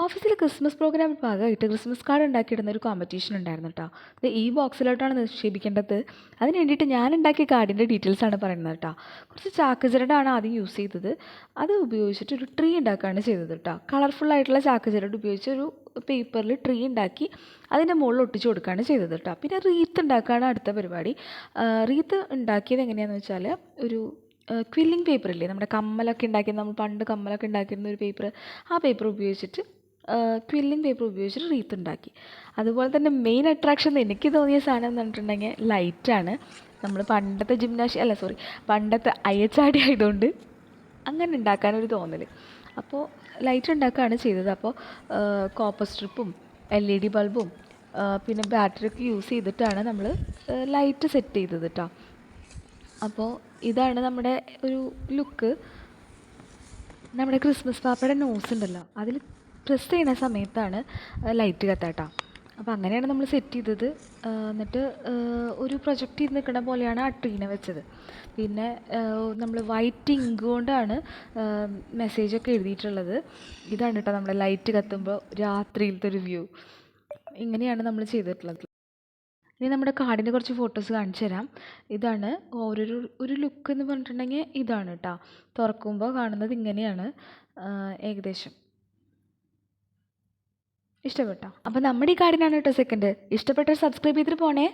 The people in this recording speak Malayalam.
ഓഫീസിൽ ക്രിസ്മസ് പ്രോഗ്രാമിന് ഭാഗമായിട്ട് ക്രിസ്മസ് കാർഡ് ഉണ്ടാക്കിയിടുന്ന ഒരു കോമ്പറ്റീഷൻ ഉണ്ടായിരുന്നു കേട്ടോ. ഇത് ഈ ബോക്സിലോട്ടാണ് നിക്ഷേപിക്കേണ്ടത്. അതിന് വേണ്ടിയിട്ട് ഞാൻ ഉണ്ടാക്കിയ കാർഡിൻ്റെ ഡീറ്റെയിൽസാണ് പറയുന്നത് കേട്ടോ. കുറച്ച് ചാക്കുചരടാണ് ആദ്യം യൂസ് ചെയ്തത്. അത് ഉപയോഗിച്ചിട്ട് ഒരു ട്രീ ഉണ്ടാക്കുകയാണ് ചെയ്തത് കേട്ടോ. കളർഫുള്ളായിട്ടുള്ള ചാക്കുചരട് ഉപയോഗിച്ച് ഒരു പേപ്പറിൽ ട്രീ ഉണ്ടാക്കി അതിൻ്റെ മുകളിൽ ഒട്ടിച്ച് കൊടുക്കുകയാണ് ചെയ്തത് കേട്ടോ. പിന്നെ റീത്ത് ഉണ്ടാക്കുകയാണ് അടുത്ത പരിപാടി. റീത്ത് ഉണ്ടാക്കിയത് എങ്ങനെയാണെന്ന് വെച്ചാൽ ഒരു ക്വില്ലിങ് പേപ്പറില്ലേ, നമ്മുടെ കമ്മലൊക്കെ ഉണ്ടാക്കി, നമ്മൾ പണ്ട് കമ്മലൊക്കെ ഉണ്ടാക്കിയിരുന്ന ഒരു പേപ്പർ, ആ പേപ്പർ ഉപയോഗിച്ചിട്ട് ക്വില്ലിങ് പേപ്പർ ഉപയോഗിച്ചിട്ട് റീത്ത് ഉണ്ടാക്കി. അതുപോലെ തന്നെ മെയിൻ അട്രാക്ഷൻ എനിക്ക് തോന്നിയ സാധനം എന്ന് പറഞ്ഞിട്ടുണ്ടെങ്കിൽ ലൈറ്റാണ്. നമ്മൾ പണ്ടത്തെ അയ്യച്ചാടി ആയതുകൊണ്ട് അങ്ങനെ ഉണ്ടാക്കാനൊരു തോന്നൽ. അപ്പോൾ ലൈറ്റ് ഉണ്ടാക്കുകയാണ് ചെയ്തത്. അപ്പോൾ കോപ്പർ സ്ട്രിപ്പും LED ബൾബും പിന്നെ ബാറ്ററിയൊക്കെ യൂസ് ചെയ്തിട്ടാണ് നമ്മൾ ലൈറ്റ് സെറ്റ് ചെയ്തത് കേട്ടോ. അപ്പോൾ ഇതാണ് നമ്മുടെ ഒരു ലുക്ക്. നമ്മുടെ ക്രിസ്മസ് പാപ്പയുടെ നോസ് ഉണ്ടല്ലോ, അതിൽ പ്രസ് ചെയ്യുന്ന സമയത്താണ് ലൈറ്റ് കത്താട്ടോ. അപ്പോൾ അങ്ങനെയാണ് നമ്മൾ സെറ്റ് ചെയ്തത്. എന്നിട്ട് ഒരു പ്രൊജക്റ്റ് ചെയ്ത് നിൽക്കുന്ന പോലെയാണ് ആ ട്രീനെ വെച്ചത്. പിന്നെ നമ്മൾ വൈറ്റ് ഇങ്ക് കൊണ്ടാണ് മെസ്സേജൊക്കെ എഴുതിയിട്ടുള്ളത്. ഇതാണ് കേട്ടോ നമ്മുടെ ലൈറ്റ് കത്തുമ്പോൾ രാത്രിയിലത്തെ ഒരു വ്യൂ. ഇങ്ങനെയാണ് നമ്മൾ ചെയ്തിട്ടുള്ളത്. ഇനി നമ്മുടെ കാർഡിൻ്റെ കുറച്ച് ഫോട്ടോസ് കാണിച്ചു തരാം. ഇതാണ് ഒരു ലുക്ക് എന്ന് പറഞ്ഞിട്ടുണ്ടെങ്കിൽ ഇതാണ് കേട്ടോ. തുറക്കുമ്പോൾ കാണുന്നത് ഇങ്ങനെയാണ് ഏകദേശം. ഇഷ്ടപ്പെട്ടോ? അപ്പോൾ നമ്മുടെ ഈ കാർഡിനാണ് കേട്ടോ സെക്കൻഡ്. ഇഷ്ടപ്പെട്ടാൽ സബ്സ്ക്രൈബ് ചെയ്തിട്ട് പോണേ.